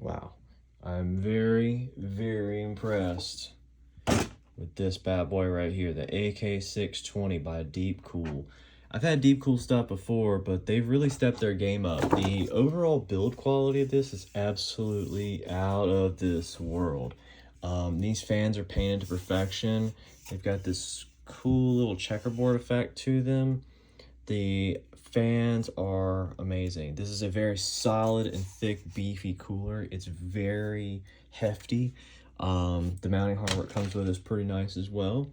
Wow. I'm very, very impressed with this bad boy right here, the AK620 by Deepcool. I've had Deepcool stuff before, but they've really stepped their game up. The overall build quality of this is absolutely out of this world. These fans are painted to perfection. They've got this cool little checkerboard effect to them. The fans are amazing. This is a very solid and thick, beefy cooler. It's very hefty. The mounting hardware it comes with is pretty nice as well.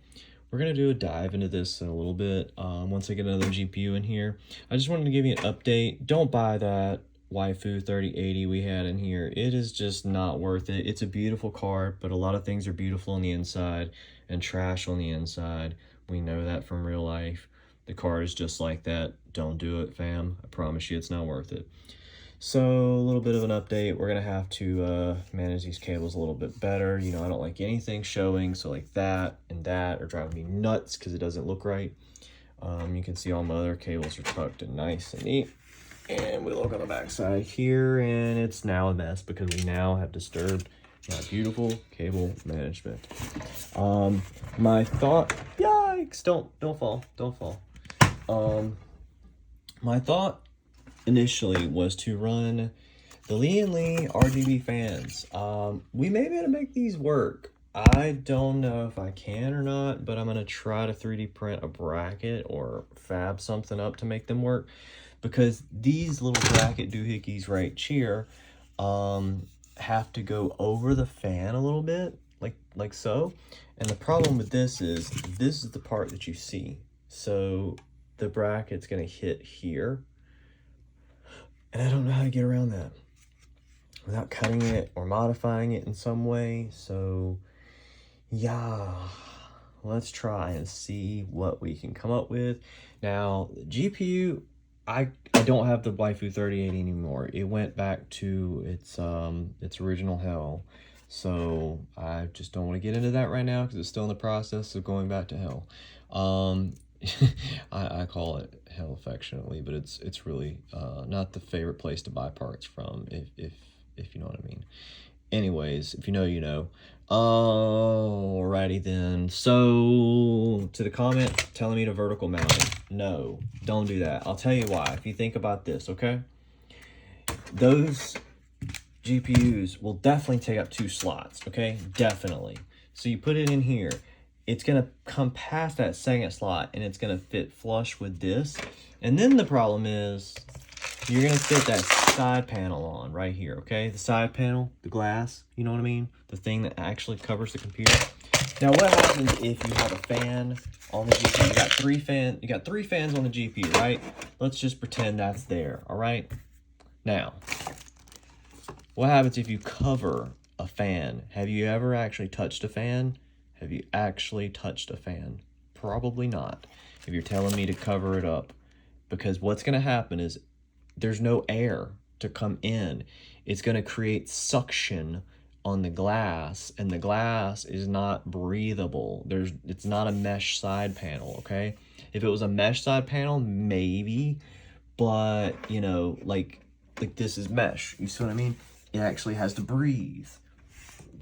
We're going to do a dive into this in a little bit once I get another GPU in here. I just wanted to give you an update. Don't buy that Waifu 3080 we had in here. It is just not worth it. It's a beautiful card, but a lot of things are beautiful on the inside and trash on the inside. We know that from real life. The card is just like that. Don't do it, fam. I promise you it's not worth it. So a little bit of an update. We're gonna have to manage these cables a little bit better. You know, I don't like anything showing, so like that and that are driving me nuts because it doesn't look right. You can see all my other cables are tucked and nice and neat. And we look on the back side here, and it's now a mess because we now have disturbed my beautiful cable management. My thought, yikes, don't fall. My thought initially was to run the Lee & Lee RGB fans. We may be able to make these work. I don't know if I can or not, but I'm going to try to 3D print a bracket or fab something up to make them work, because these little bracket doohickeys right here have to go over the fan a little bit, like so. And the problem with this is the part that you see. So the bracket's going to hit here. And I don't know how to get around that without cutting it or modifying it in some way. So yeah, let's try and see what we can come up with. Now, GPU, I don't have the Waifu 3080 anymore. It went back to its original hell. So I just don't want to get into that right now because it's still in the process of going back to hell. I call it hell affectionately, but it's really not the favorite place to buy parts from, if you know what I mean. Anyways, if you know, you know. Alrighty then. So to the comment telling me to vertical mount it, no, don't do that. I'll tell you why. If you think about this, okay, those GPUs will definitely take up 2 slots, okay, definitely. So you put it in here, it's going to come past that second slot and it's going to fit flush with this. And then the problem is you're going to fit that side panel on right here, okay? The side panel, the glass, you know what I mean? The thing that actually covers the computer. Now what happens if you have a fan on the GPU? You got three fans on the GPU, right? Let's just pretend that's there, all right? Now, what happens if you cover a fan? Have you ever actually touched a fan? Have you actually touched a fan? Probably not, if you're telling me to cover it up. Because what's going to happen is there's no air to come in. It's going to create suction on the glass, and the glass is not breathable. It's not a mesh side panel, okay? If it was a mesh side panel, maybe, but, you know, like this is mesh. You see what I mean? It actually has to breathe.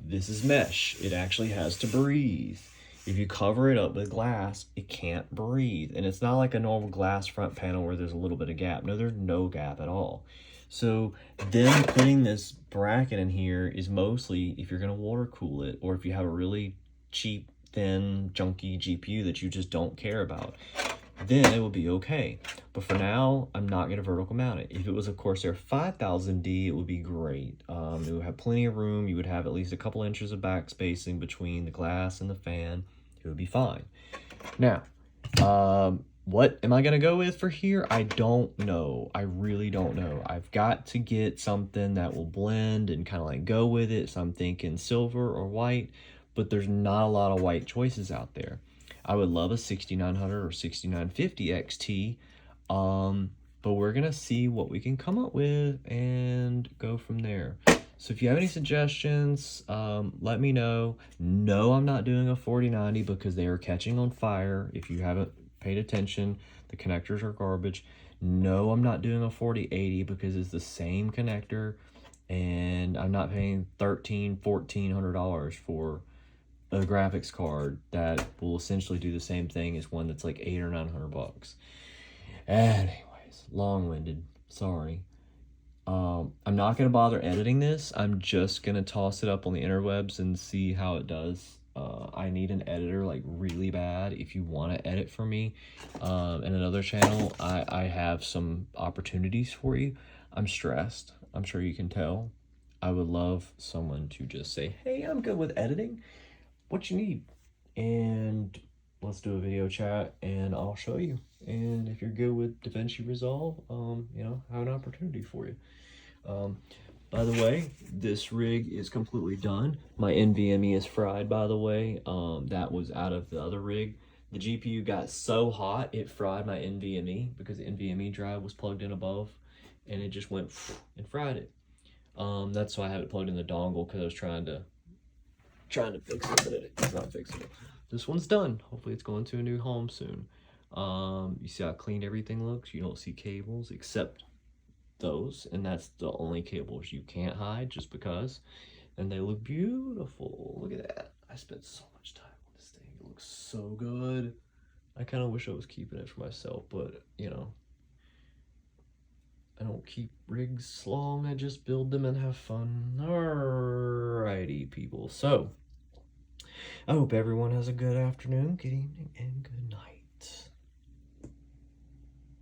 This is mesh. It actually has to breathe. If you cover it up with glass, it can't breathe. And it's not like a normal glass front panel where there's a little bit of gap. No, there's no gap at all. So then putting this bracket in here is mostly if you're going to water cool it, or if you have a really cheap, thin, junky GPU that you just don't care about, then it will be okay. But for now, I'm not going to vertical mount it. If it was a Corsair 5000D, it would be great. It would have plenty of room. You would have at least a couple inches of back spacing between the glass and the fan. It would be fine. Now, what am I going to go with for here? I don't know. I really don't know. I've got to get something that will blend and kind of like go with it. So I'm thinking silver or white, but there's not a lot of white choices out there. I would love a 6900 or 6950 XT, but we're going to see what we can come up with and go from there. So if you have any suggestions, let me know. No, I'm not doing a 4090 because they are catching on fire. If you haven't paid attention, the connectors are garbage. No, I'm not doing a 4080 because it's the same connector and I'm not paying $1,300-$1,400 for a graphics card that will essentially do the same thing as one that's like $800 or $900. Anyways, long-winded, sorry. I'm not gonna bother editing this. I'm just gonna toss it up on the interwebs and see how it does. I need an editor like really bad if you want to edit for me. And another channel, I have some opportunities for you. I'm stressed. I'm sure you can tell. I would love someone to just say, hey, I'm good with editing. What you need? And let's do a video chat and I'll show you. And if you're good with DaVinci Resolve, you know, I have an opportunity for you. By the way, this rig is completely done. My NVMe is fried, by the way. That was out of the other rig. The GPU got so hot, it fried my NVMe because the NVMe drive was plugged in above and it just went and fried it. That's why I have it plugged in the dongle because I was trying to fix it, but it's not fixable. This one's done. Hopefully it's going to a new home soon. You see how clean everything looks? You don't see cables except those, and that's the only cables you can't hide just because. And they look beautiful. Look at that. I spent so much time on this thing. It looks so good. I kind of wish I was keeping it for myself, but you know, I don't keep rigs long. I just build them and have fun. Alrighty, people. So I hope everyone has a good afternoon, good evening, and good night.